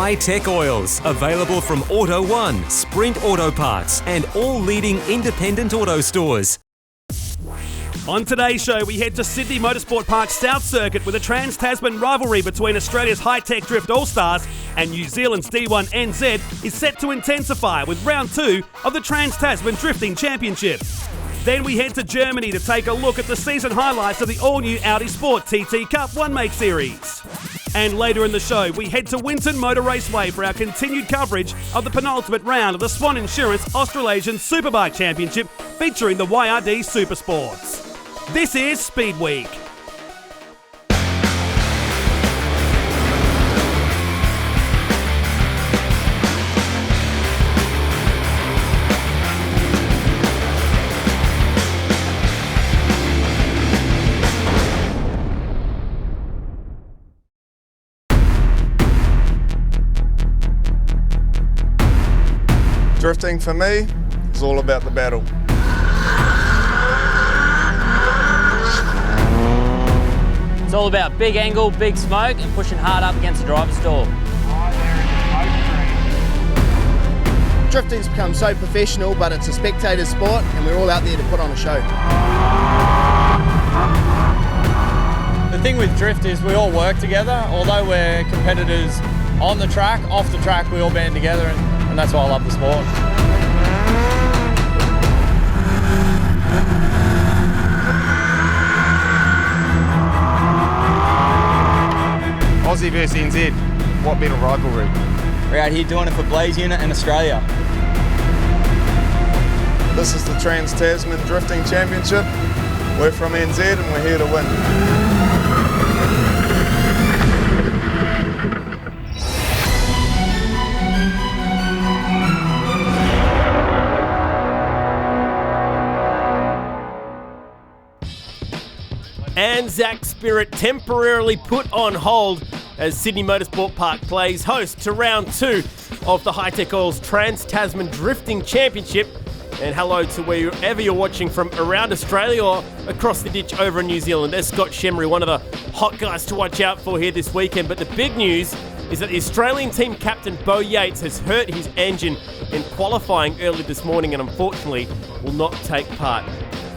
high-tech oils, available from Auto One, Sprint Auto Parts, and all leading independent auto stores. On today's show, we head to Sydney Motorsport Park South Circuit with a Trans Tasman rivalry between Australia's high-tech drift all-stars and New Zealand's D1 NZ is set to intensify with round 2 of the Trans Tasman Drifting Championship. Then we head to Germany to take a look at the season highlights of the all-new Audi Sport TT Cup One-Make Series. And later in the show, we head to Winton Motor Raceway for our continued coverage of the penultimate round of the Swan Insurance Australasian Superbike Championship featuring the YRD Supersports. This is Speedweek. Drifting for me is all about the battle. It's all about big angle, big smoke, and pushing hard up against the driver's door. Drifting's become so professional, but it's a spectator sport, and we're all out there to put on a show. The thing with drift is we all work together. Although we're competitors on the track, off the track we all band together, and that's why I love the sport. Aussie versus NZ, what better rivalry? We're out here doing it for Blaze Unit and Australia. This is the Trans Tasman Drifting Championship. We're from NZ and we're here to win. Anzac spirit temporarily put on hold as Sydney Motorsport Park plays host to round 2 of the High-Tech Oils Trans Tasman Drifting Championship. And hello to wherever you're watching from around Australia or across the ditch over in New Zealand. There's Scott Shemery, one of the hot guys to watch out for here this weekend. But the big news is that the Australian team captain Bo Yates has hurt his engine in qualifying early this morning and unfortunately will not take part.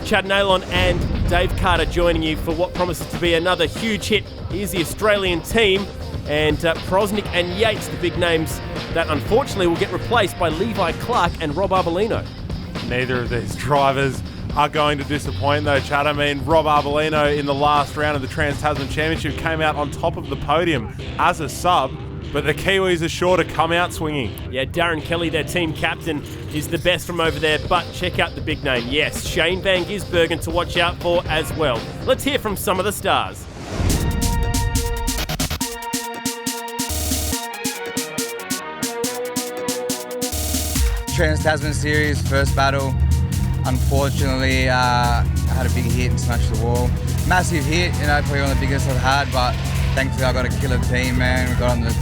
Chad Nalon and Dave Carter joining you for what promises to be another huge hit. Here's the Australian team, and Prosnick and Yates, the big names that unfortunately will get replaced by Levi Clark and Rob Arbolino. Neither of these drivers are going to disappoint though, Chad. I mean, Rob Arbolino in the last round of the Trans Tasman Championship came out on top of the podium as a sub, but the Kiwis are sure to come out swinging. Yeah, Darren Kelly, their team captain, is the best from over there, but check out the big name. Yes, Shane Van Gisbergen to watch out for as well. Let's hear from some of the stars. Trans Tasman Series, first battle. Unfortunately, I had a big hit and smashed the wall. Massive hit, probably one of the biggest I've had, but thankfully I got a killer team, man. We got on the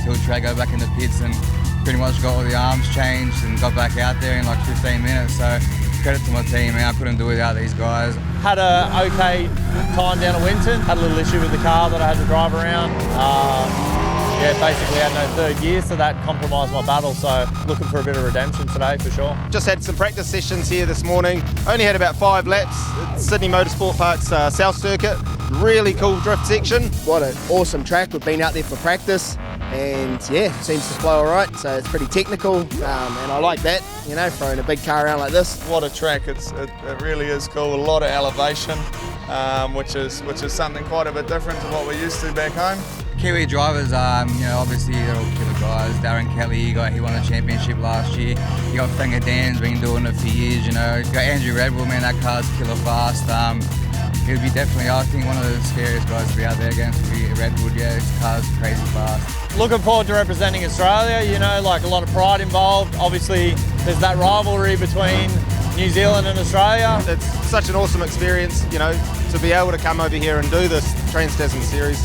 tilt track, go back in the pits and pretty much got all the arms changed and got back out there in like 15 minutes. So credit to my team, man. I couldn't do it without these guys. Had a okay time down at Winton. Had a little issue with the car that I had to drive around. Basically had no third gear, so that compromised my battle. So looking for a bit of redemption today for sure. Just had some practice sessions here this morning. Only had about 5 laps at Sydney Motorsport Park's South Circuit. Really cool drift section. What an awesome track. We've been out there for practice and yeah, seems to flow all right. So it's pretty technical and I like that, throwing a big car around like this. What a track, it really is cool. A lot of elevation, which is something quite a bit different to what we're used to back home. Kiwi drivers, obviously they're all killer guys. Darren Kelly, he won the championship last year. You got Fenger Dan's been doing it for years, You got Andrew Redwood, man, that car's killer fast. He'll be definitely, I think, one of the scariest guys to be out there against. Redwood, yeah, his car's crazy fast. Looking forward to representing Australia, a lot of pride involved. Obviously, there's that rivalry between New Zealand and Australia. It's such an awesome experience, to be able to come over here and do this Trans Tasman Series.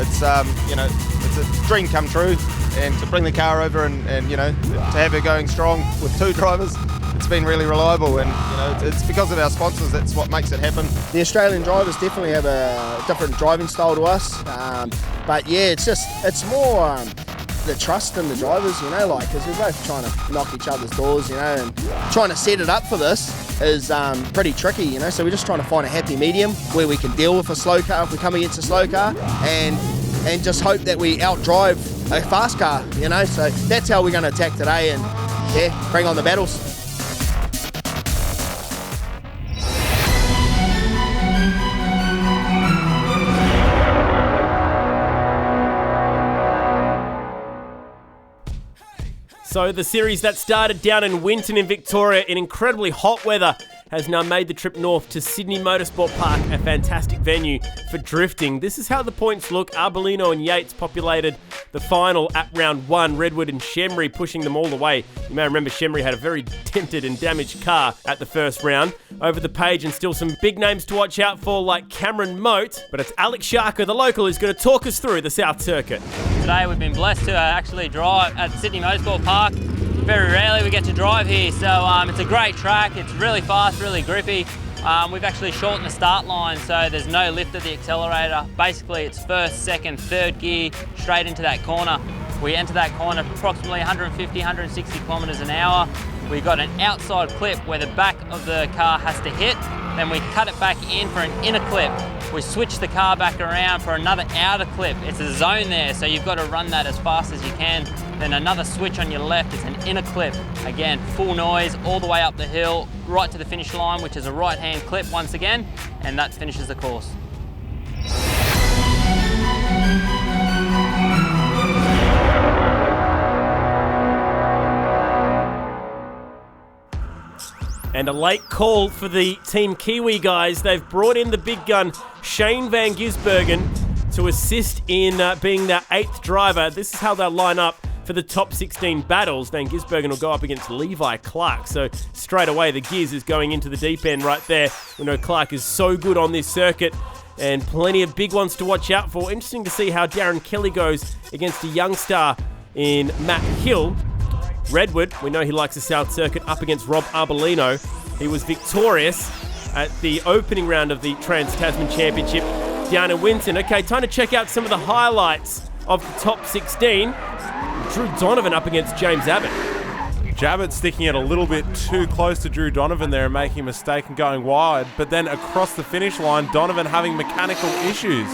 It's it's a dream come true, and to bring the car over and to have it going strong with 2 drivers, it's been really reliable, and it's because of our sponsors. That's what makes it happen. The Australian drivers definitely have a different driving style to us, but yeah, it's more the trust in the drivers, you know, like, because we're both trying to knock each other's doors, you know, and trying to set it up for this is pretty tricky, you know, so we're just trying to find a happy medium where we can deal with a slow car if we come against a slow car, and just hope that we outdrive a fast car, you know, so that's how we're going to attack today, and yeah, bring on the battles. So the series that started down in Winton in Victoria in incredibly hot weather has now made the trip north to Sydney Motorsport Park, a fantastic venue for drifting. This is how the points look. Arbolino and Yates populated the final at round 1. Redwood and Shemry pushing them all the way. You may remember Shemry had a very dented and damaged car at the first round. Over the page, and still some big names to watch out for like Cameron Moat, but it's Alex Sharker, the local, who's going to talk us through the South Circuit. Today we've been blessed to actually drive at Sydney Motorsport Park. Very rarely we get to drive here, so it's a great track. It's really fast, really grippy. We've actually shortened the start line, so there's no lift of the accelerator. Basically, it's first, second, third gear straight into that corner. We enter that corner approximately 150, 160 kilometers an hour. We've got an outside clip where the back of the car has to hit. Then we cut it back in for an inner clip. We switch the car back around for another outer clip. It's a zone there, so you've got to run that as fast as you can. Then another switch on your left is an inner clip. Again, full noise all the way up the hill, right to the finish line, which is a right-hand clip once again, and that finishes the course. And a late call for the Team Kiwi guys. They've brought in the big gun, Shane Van Gisbergen, to assist in being their 8th driver. This is how they'll line up for the top 16 battles. Van Gisbergen will go up against Levi Clark. So straight away, the Giz is going into the deep end right there. We know Clark is so good on this circuit, and plenty of big ones to watch out for. Interesting to see how Darren Kelly goes against a young star in Matt Hill. Redwood, we know he likes the South Circuit, up against Rob Arbolino. He was victorious at the opening round of the Trans Tasman Championship down in Winton. Okay, time to check out some of the highlights of the top 16. Drew Donovan up against James Abbott. Abbott sticking it a little bit too close to Drew Donovan there and making a mistake and going wide, but then across the finish line, Donovan having mechanical issues.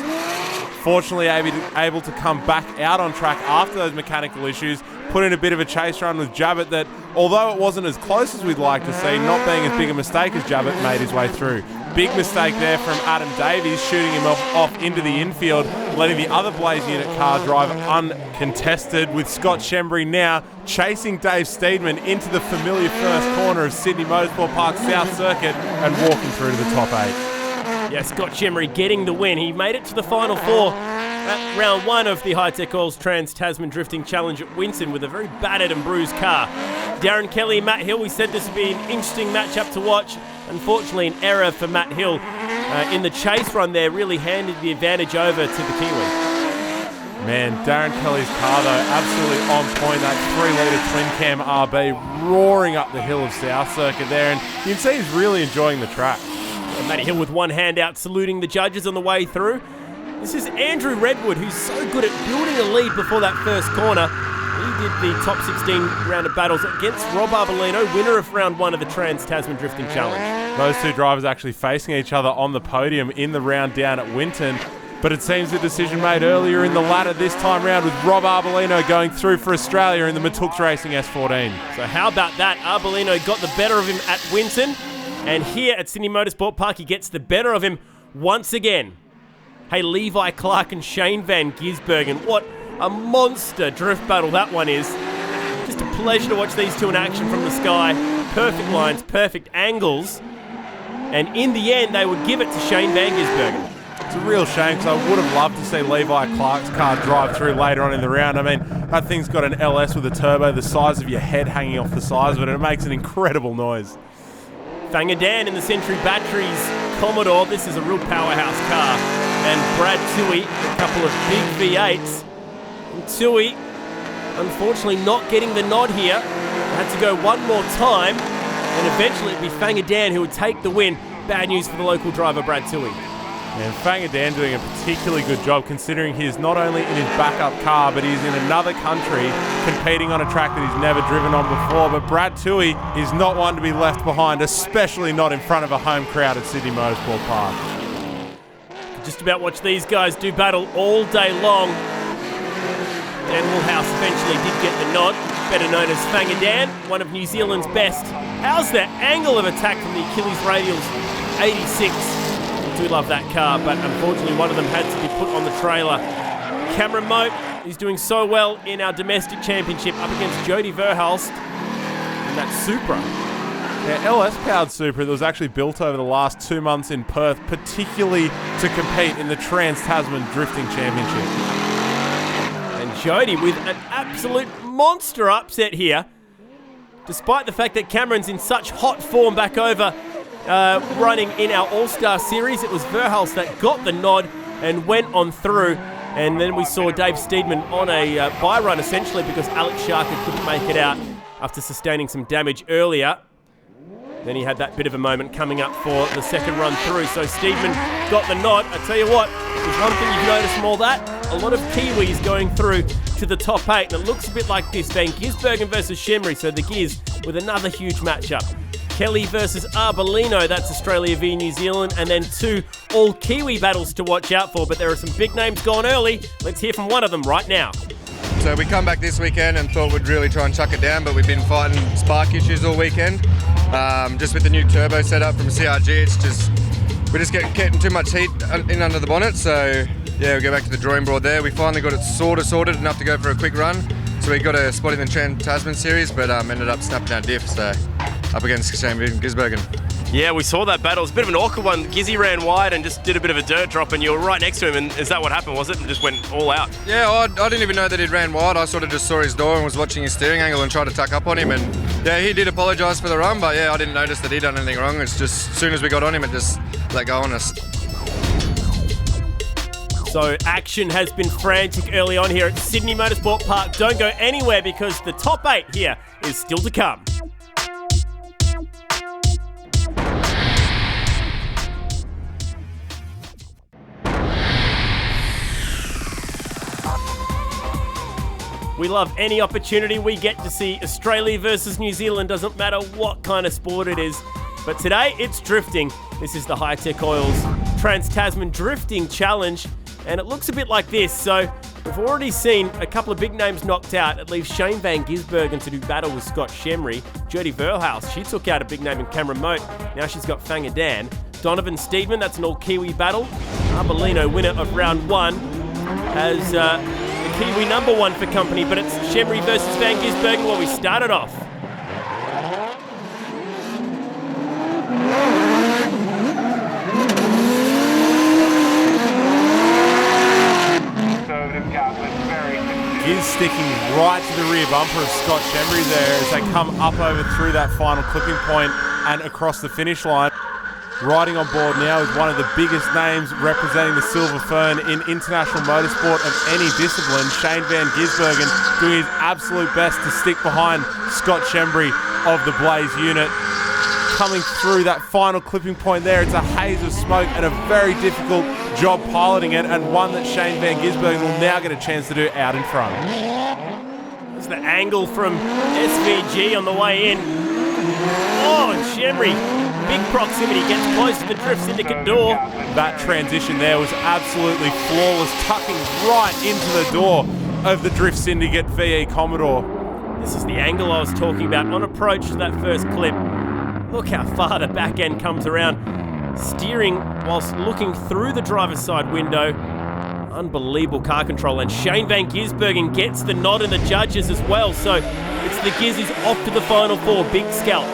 Fortunately able to come back out on track after those mechanical issues, put in a bit of a chase run with Jabbett that, although it wasn't as close as we'd like to see, not being as big a mistake as Jabbett, made his way through. Big mistake there from Adam Davies, shooting him off into the infield, letting the other Blaze Unit car drive uncontested, with Scott Shembury now chasing Dave Steedman into the familiar first corner of Sydney Motorsport Park South Circuit and walking through to the top 8. Yeah, Scott Shembury getting the win. He made it to the Final 4 at round 1 of the Hi-Tech Oils Trans Tasman Drifting Challenge at Winton with a very battered and bruised car. Darren Kelly, Matt Hill, we said this would be an interesting matchup to watch. Unfortunately, an error for Matt Hill in the chase run there really handed the advantage over to the Kiwi. Man, Darren Kelly's car though, absolutely on point. That 3-litre twin cam RB roaring up the hill of South Circuit there, and you can see he's really enjoying the track. Matty Hill with one hand out, saluting the judges on the way through. This is Andrew Redwood, who's so good at building a lead before that first corner. He did the top 16 round of battles against Rob Arbolino, winner of round 1 of the Trans Tasman Drifting Challenge. Those two drivers actually facing each other on the podium in the round down at Winton. But it seems the decision made earlier in the ladder this time round, with Rob Arbolino going through for Australia in the Matooks Racing S14. So how about that? Arbolino got the better of him at Winton. And here at Sydney Motorsport Park, he gets the better of him once again. Hey, Levi Clark and Shane Van Gisbergen. What a monster drift battle that one is. Just a pleasure to watch these two in action from the sky. Perfect lines, perfect angles. And in the end, they would give it to Shane Van Gisbergen. It's a real shame, because I would have loved to see Levi Clark's car drive through later on in the round. I mean, that thing's got an LS with a turbo the size of your head hanging off the sides of it, and it makes an incredible noise. Fangadan in the Century Batteries Commodore. This is a real powerhouse car. And Brad Toohey, a couple of big V8s. And Toohey, unfortunately, not getting the nod here. Had to go one more time, and eventually it'd be Fangadan who would take the win. Bad news for the local driver, Brad Toohey. And Fangadan doing a particularly good job, considering he is not only in his backup car, but he's in another country competing on a track that he's never driven on before. But Brad Toohey is not one to be left behind, especially not in front of a home crowd at Sydney Motorsport Park. Just about watch these guys do battle all day long. Dan Woolhouse eventually did get the nod, better known as Fangadan, one of New Zealand's best. How's that angle of attack from the Achilles Radials 86? I do love that car, but unfortunately one of them had to be put on the trailer. Cameron Moat is doing so well in our domestic championship up against Jody Verhulst in that Supra. Yeah, LS-powered Supra that was actually built over the last 2 months in Perth, particularly to compete in the Trans Tasman Drifting Championship. And Jody with an absolute monster upset here, despite the fact that Cameron's in such hot form back over running in our All-Star Series. It was Verhulst that got the nod and went on through. And then we saw Dave Steedman on a bye run, essentially, because Alex Sharker couldn't make it out after sustaining some damage earlier. Then he had that bit of a moment coming up for the second run through. So Steedman got the nod. I tell you what, there's one thing you've noticed from all that. A lot of Kiwis going through to the top 8. And it looks a bit like this. Van Gisbergen versus Shemri. So the Giz with another huge matchup. Kelly versus Arbolino, that's Australia v New Zealand, and then 2 all-Kiwi battles to watch out for, but there are some big names gone early. Let's hear from one of them right now. So we come back this weekend and thought we'd really try and chuck it down, but we've been fighting spark issues all weekend. Just with the new turbo setup from CRG, we're just getting too much heat in under the bonnet, so yeah, we go back to the drawing board there. We finally got it sort of sorted enough to go for a quick run. So we got a spot in the Trans Tasman series, but ended up snapping our diff, so up against Shane Van Gisbergen. Yeah, we saw that battle. It was a bit of an awkward one. Gizzy ran wide and just did a bit of a dirt drop, and you were right next to him, and is that what happened, was it? And just went all out? Yeah, I didn't even know that he'd ran wide. I sort of just saw his door and was watching his steering angle and tried to tuck up on him, and yeah, he did apologise for the run, but yeah, I didn't notice that he'd done anything wrong. It's just, as soon as we got on him, it just let go on us. So action has been frantic early on here at Sydney Motorsport Park. Don't go anywhere because the top 8 here is still to come. We love any opportunity we get to see Australia versus New Zealand, doesn't matter what kind of sport it is. But today it's drifting. This is the Hi-Tech Oils Trans Tasman Drifting Challenge. And it looks a bit like this. So we've already seen a couple of big names knocked out. It leaves Shane Van Gisbergen to do battle with Scott Shemri. Jody Verhulst, she took out a big name in Cameron Moat. Now she's got Fangadan. Donovan Steedman, that's an all-Kiwi battle. Arbolino, winner of round 1, has the Kiwi number 1 for company, but it's Shemri versus Van Gisbergen where we started off. Giz sticking right to the rear bumper of Scott Shemri there as they come up over through that final clipping point and across the finish line. Riding on board now is one of the biggest names representing the Silver Fern in international motorsport of any discipline. Shane Van Gisbergen doing his absolute best to stick behind Scott Shemri of the Blaze unit. Coming through that final clipping point there, it's a haze of smoke and a very difficult job piloting it, and one that Shane Van Gisbergen will now get a chance to do out in front. There's the angle from SVG on the way in. Oh, and Shemri, big proximity, gets close to the drift syndicate door. That transition there was absolutely flawless, tucking right into the door of the drift syndicate VE Commodore. This is the angle I was talking about on approach to that first clip. Look how far the back end comes around, steering whilst looking through the driver's side window. Unbelievable car control, and Shane Van Gisbergen gets the nod in the judges as well, so it's the Gizzies off to the final 4, big scalp.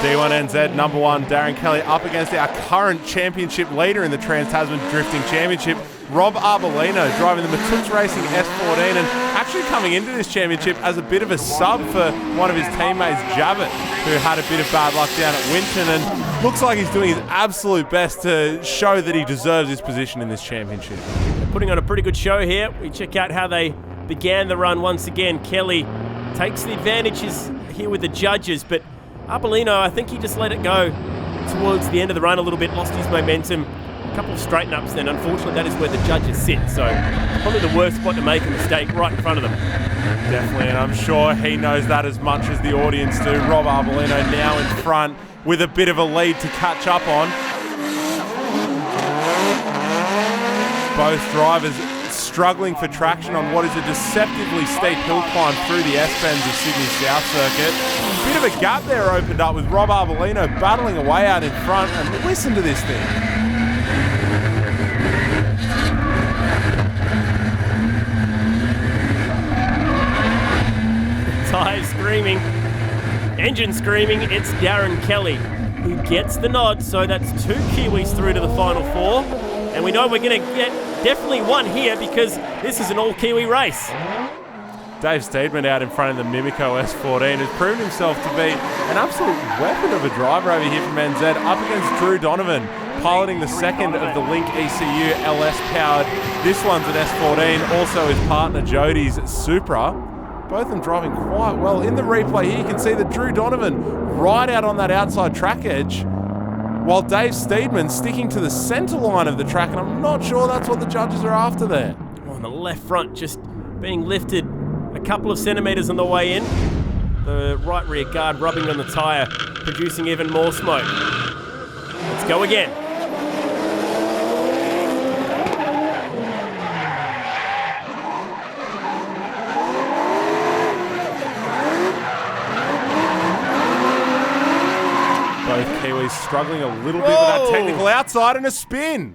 D1NZ number 1 Darren Kelly up against our current championship leader in the Trans Tasman Drifting Championship, Rob Arbolino, driving the Matooks Racing S14 and actually coming into this championship as a bit of a sub for one of his teammates, Jabbit, who had a bit of bad luck down at Winton, and looks like he's doing his absolute best to show that he deserves his position in this championship. They're putting on a pretty good show here. We check out how they began the run once again. Kelly takes the advantages here with the judges, but Arbolino, I think he just let it go towards the end of the run a little bit, lost his momentum, couple of straighten-ups, then unfortunately that is where the judges sit. So probably the worst spot to make a mistake, right in front of them. Definitely, and I'm sure he knows that as much as the audience do. Rob Arbolino now in front with a bit of a lead to catch up on. Both drivers struggling for traction on what is a deceptively steep hill climb through the S-bends of Sydney South Circuit. Bit of a gap there opened up with Rob Arbolino battling away out in front, and listen to this thing. Tyres screaming, engine screaming. It's Darren Kelly who gets the nod, so that's 2 Kiwis through to the final 4. And we know we're going to get definitely one here because this is an all-Kiwi race. Dave Steedman out in front of the Mimico S14 has proven himself to be an absolute weapon of a driver over here from NZ, up against Drew Donovan, piloting the second of the Link ECU LS-powered. This one's an S14, also his partner Jody's Supra. Both of them driving quite well. In the replay here, you can see that Drew Donovan right out on that outside track edge, while Dave Steedman sticking to the centre line of the track, and I'm not sure that's what the judges are after there. On the left front, just being lifted a couple of centimetres on the way in. The right rear guard rubbing on the tyre, producing even more smoke. Let's go again. Both Kiwis struggling a little bit with that technical outside and a spin.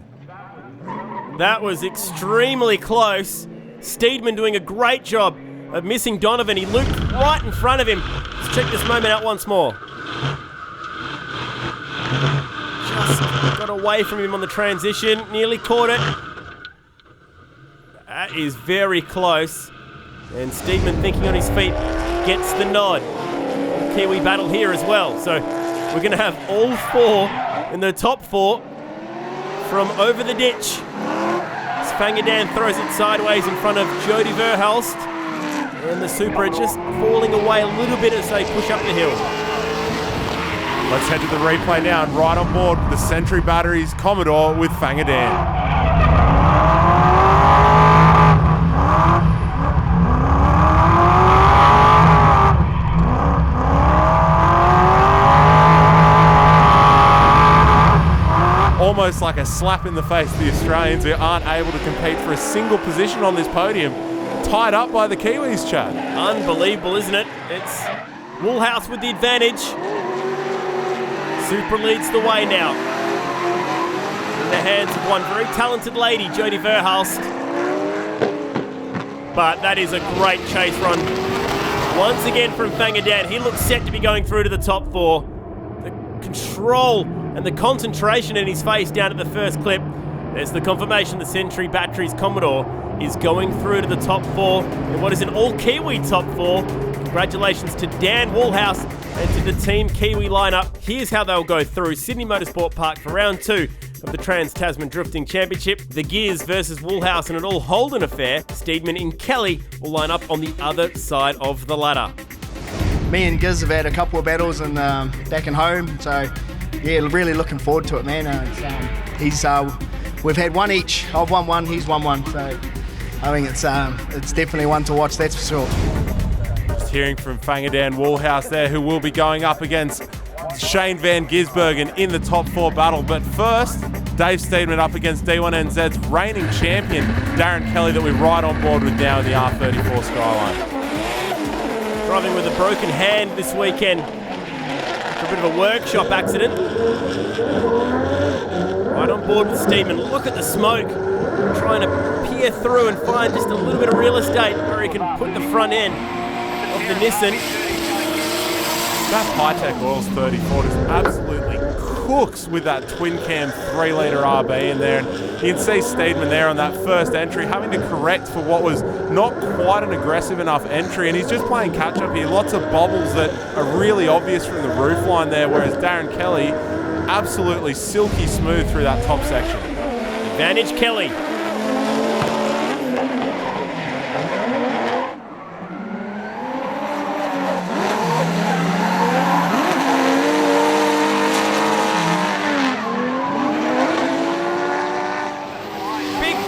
That was extremely close. Steedman doing a great job of missing Donovan. He looped right in front of him. Let's check this moment out once more. Just got away from him on the transition. Nearly caught it. That is very close. And Steedman, thinking on his feet, gets the nod. Kiwi battle here as well. So we're going to have all 4 in the top 4 from over the ditch. Spangadan throws it sideways in front of Jody Verhulst. And the Supra just falling away a little bit as they push up the hill. Let's head to the replay now, and right on board the Century Batteries Commodore with Fangadan. Almost like a slap in the face to the Australians who aren't able to compete for a single position on this podium, tied up by the Kiwis, Chad. Unbelievable, isn't it? It's Woolhouse with the advantage. Supra leads the way now. In the hands of one very talented lady, Jody Verhulst. But that is a great chase run. Once again from Fangadan. He looks set to be going through to the top 4. The control and the concentration in his face down at the first clip. There's the confirmation the Century Batteries Commodore is going through to the top 4 in what is an all-Kiwi top 4. Congratulations to Dan Woolhouse and to the Team Kiwi lineup. Here's how they'll go through Sydney Motorsport Park for round 2 of the Trans Tasman Drifting Championship. The Gears versus Woolhouse in an all-Holden affair. Steedman and Kelly will line up on the other side of the ladder. Me and Giz have had a couple of battles and back and home, so yeah, really looking forward to it, man. We've had one each. I've won one, he's won one, so I think it's definitely one to watch, that's for sure. Just hearing from Fangadan Woolhouse there, who will be going up against Shane Van Gisbergen in the top 4 battle. But first, Dave Steedman up against D1NZ's reigning champion, Darren Kelly, that we're right on board with now in the R34 Skyline. Driving with a broken hand this weekend. A bit of a workshop accident. Right on board with Steedman. Look at the smoke. Trying to peer through and find just a little bit of real estate where he can put the front end of the Nissan. That Hi-Tech Oils 34 is absolutely cooks with that twin cam 3-litre RB in there. And you can see Steedman there on that first entry having to correct for what was not quite an aggressive enough entry, and he's just playing catch up here. Lots of bobbles that are really obvious from the roofline there, whereas Darren Kelly absolutely silky smooth through that top section. Advantage Kelly.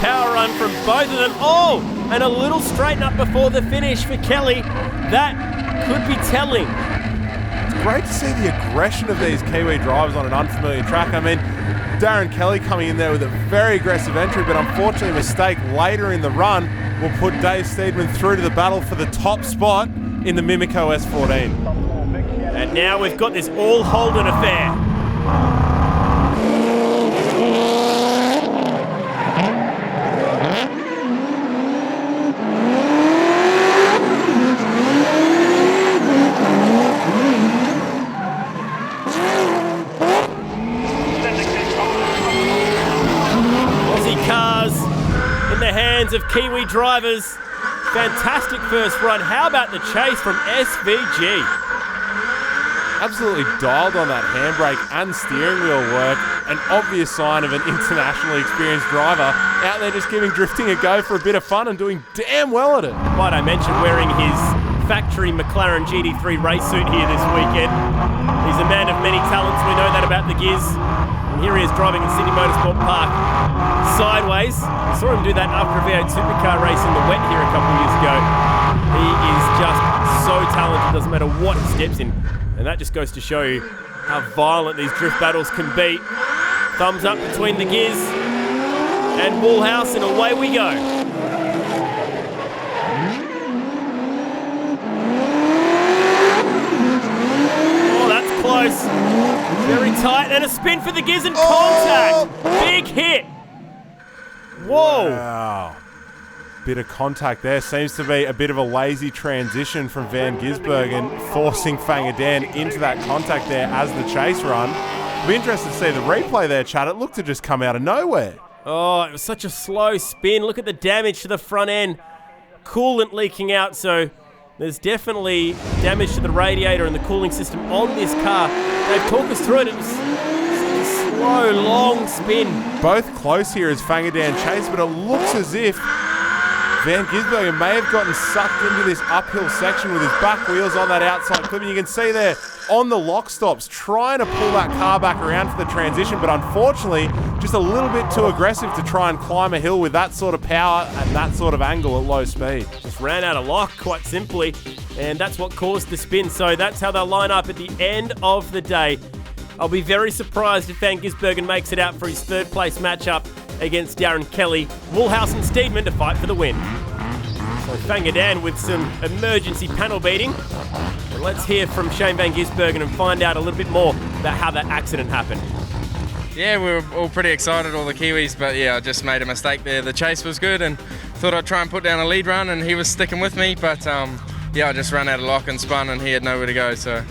power run from both of them. Oh, and a little straighten up before the finish for Kelly. That could be telling. It's great to see the aggression of these Kiwi drivers on an unfamiliar track. I mean, Darren Kelly coming in there with a very aggressive entry, but unfortunately a mistake later in the run will put Dave Steedman through to the battle for the top spot in the Mimico S14. And now we've got this all Holden affair. Of Kiwi drivers. Fantastic first run. How about the chase from SVG? Absolutely dialed on that handbrake and steering wheel work. An obvious sign of an internationally experienced driver out there just giving drifting a go for a bit of fun and doing damn well at it. Might I mention wearing his factory McLaren GT3 race suit here this weekend. He's a man of many talents. We know that about the Giz. And here he is driving at Sydney Motorsport Park sideways. I saw him do that after a V8 Supercar race in the wet here a couple of years ago. He is just so talented, doesn't matter what he steps in. And that just goes to show you how violent these drift battles can be. Thumbs up between the Giz and Woolhouse, and away we go. Oh, that's close. Very tight, and a spin for the Giz and contact. Big hit. Whoa. Wow. Bit of contact there. Seems to be a bit of a lazy transition from Van Gisbergen, forcing Fangadan into that contact there as the chase run. I'll be interested to see the replay there, Chad. It looked to just come out of nowhere. Oh, it was such a slow spin. Look at the damage to the front end. Coolant leaking out, so there's definitely damage to the radiator and the cooling system on this car. They've talked us through it. It was a slow, long spin. Both close here as Fangadan chase, but it looks as if Van Gisbergen may have gotten sucked into this uphill section with his back wheels on that outside clip. And you can see there on the lock stops trying to pull that car back around for the transition, but unfortunately just a little bit too aggressive to try and climb a hill with that sort of power and that sort of angle at low speed. Just ran out of lock, quite simply, and that's what caused the spin. So that's how they'll line up at the end of the day. I'll be very surprised if Van Gisbergen makes it out for his third place matchup against Darren Kelly. Woolhouse and Steedman to fight for the win. So Fangadan with some emergency panel beating. And let's hear from Shane Van Gisbergen and find out a little bit more about how that accident happened. Yeah, we were all pretty excited, all the Kiwis, but yeah, I just made a mistake there. The chase was good and thought I'd try and put down a lead run, and he was sticking with me, but yeah, I just ran out of lock and spun and he had nowhere to go. So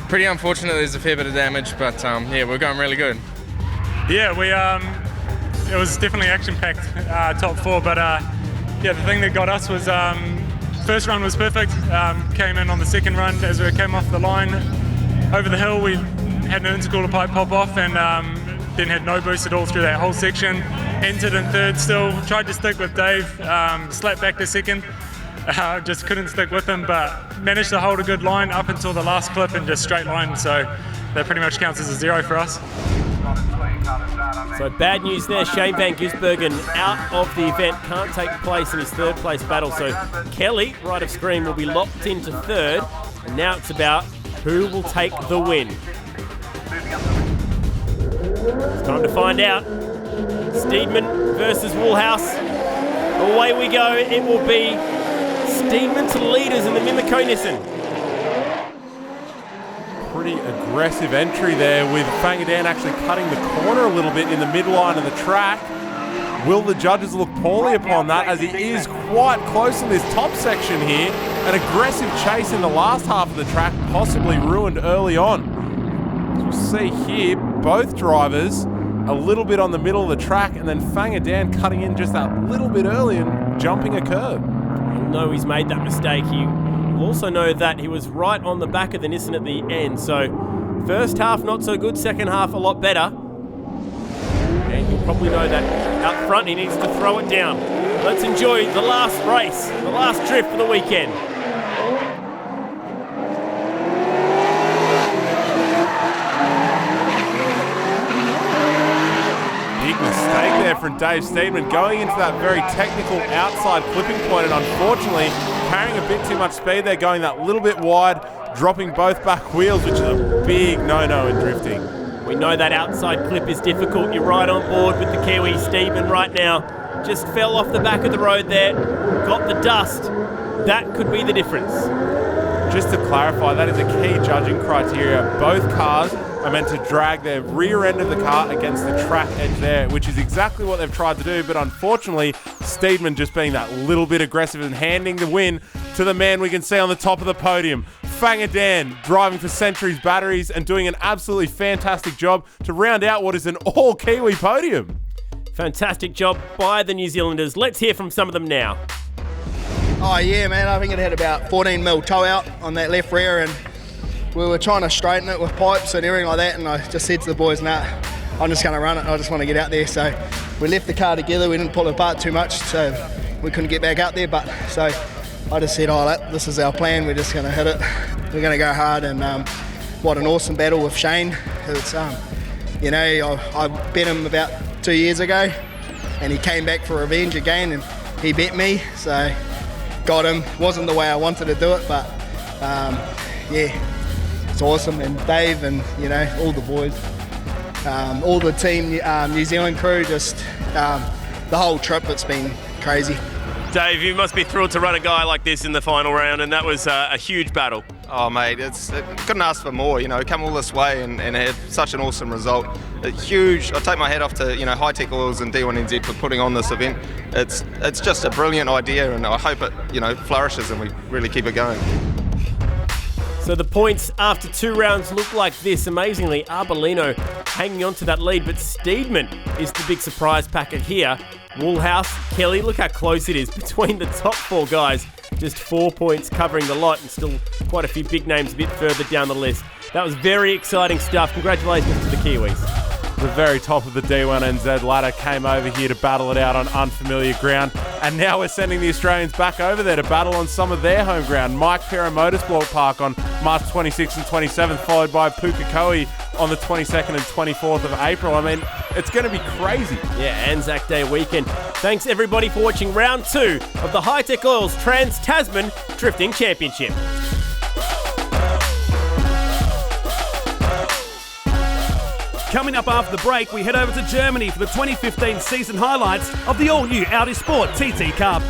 pretty unfortunate, there's a fair bit of damage, but yeah, we're going really good. Yeah, it was definitely action-packed, top four, but yeah, the thing that got us was first run was perfect. Came in on the second run as we came off the line. Over the hill, we had an intercooler pipe pop off and then had no boost at all through that whole section. Entered in third still, tried to stick with Dave, slapped back to second. Just couldn't stick with him, but managed to hold a good line up until the last clip and just straight line, so that pretty much counts as a 0 for us. So bad news there, Shane Van Gisbergen out of the event, can't take place in his third place battle. So Kelly, right of screen, will be locked into third, and now it's about who will take the win. It's time to find out. Steedman versus Woolhouse. Away we go, it will be Steedman to leaders in the Mimico Nissan. Pretty aggressive entry there with Fangadan actually cutting the corner a little bit in the midline of the track. Will the judges look poorly upon that, as he is quite close in this top section here? An aggressive chase in the last half of the track, possibly ruined early on. As you see here, both drivers a little bit on the middle of the track, and then Fangadan cutting in just that little bit early and jumping a curb. He'll know he's made that mistake. He'll also know that he was right on the back of the Nissan at the end. So first half not so good, second half a lot better. And you'll probably know that out front he needs to throw it down. Let's enjoy the last race, the last drift for the weekend. Big mistake there from Dave Steedman, going into that very technical outside clipping point, and unfortunately carrying a bit too much speed there, going that little bit wide, dropping both back wheels, which is a big no-no in drifting. We know that outside clip is difficult. You're right on board with the Kiwi Steedman right now. Just fell off the back of the road there, got the dust. That could be the difference. Just to clarify, that is a key judging criteria. Both cars are meant to drag their rear end of the car against the track edge there, which is exactly what they've tried to do, but unfortunately, Steedman just being that little bit aggressive and handing the win to the man we can see on the top of the podium. Fanger Dan, driving for Century's Batteries and doing an absolutely fantastic job to round out what is an all-Kiwi podium. Fantastic job by the New Zealanders. Let's hear from some of them now. Oh yeah, man, I think it had about 14 mil toe out on that left rear, and we were trying to straighten it with pipes and everything like that, and I just said to the boys, nah, I'm just going to run it. I just want to get out there. So we left the car together. We didn't pull it apart too much, so we couldn't get back out there. But so I just said, this is our plan. We're just going to hit it. We're going to go hard. And what an awesome battle with Shane. It's, I bet him about 2 years ago, and he came back for revenge again, and he bet me. So got him. Wasn't the way I wanted to do it, but it's awesome. And Dave and all the boys, all the team, New Zealand crew, just the whole trip, it's been crazy. Dave, you must be thrilled to run a guy like this in the final round, and that was a huge battle. Oh mate, couldn't ask for more. Come all this way and had such an awesome result. Huge. I take my hat off to High Tech Oils and D1NZ for putting on this event. It's just a brilliant idea, and I hope it flourishes and we really keep it going. So the points after 2 rounds look like this. Amazingly, Arbolino hanging on to that lead, but Steedman is the big surprise packet here. Woolhouse, Kelly, look how close it is between the top 4 guys. Just 4 points covering the lot, and still quite a few big names a bit further down the list. That was very exciting stuff. Congratulations to the Kiwis. The very top of the D1NZ ladder came over here to battle it out on unfamiliar ground, and now we're sending the Australians back over there to battle on some of their home ground. Mike Perra Motorsport Park on March 26th and 27th, followed by Pukekohe on the 22nd and 24th of April. I mean, it's going to be crazy. Yeah, Anzac Day weekend. Thanks everybody for watching round 2 of the High Tech Oils Trans Tasman Drifting Championship. Coming up after the break, we head over to Germany for the 2015 season highlights of the all-new Audi Sport TT Cup.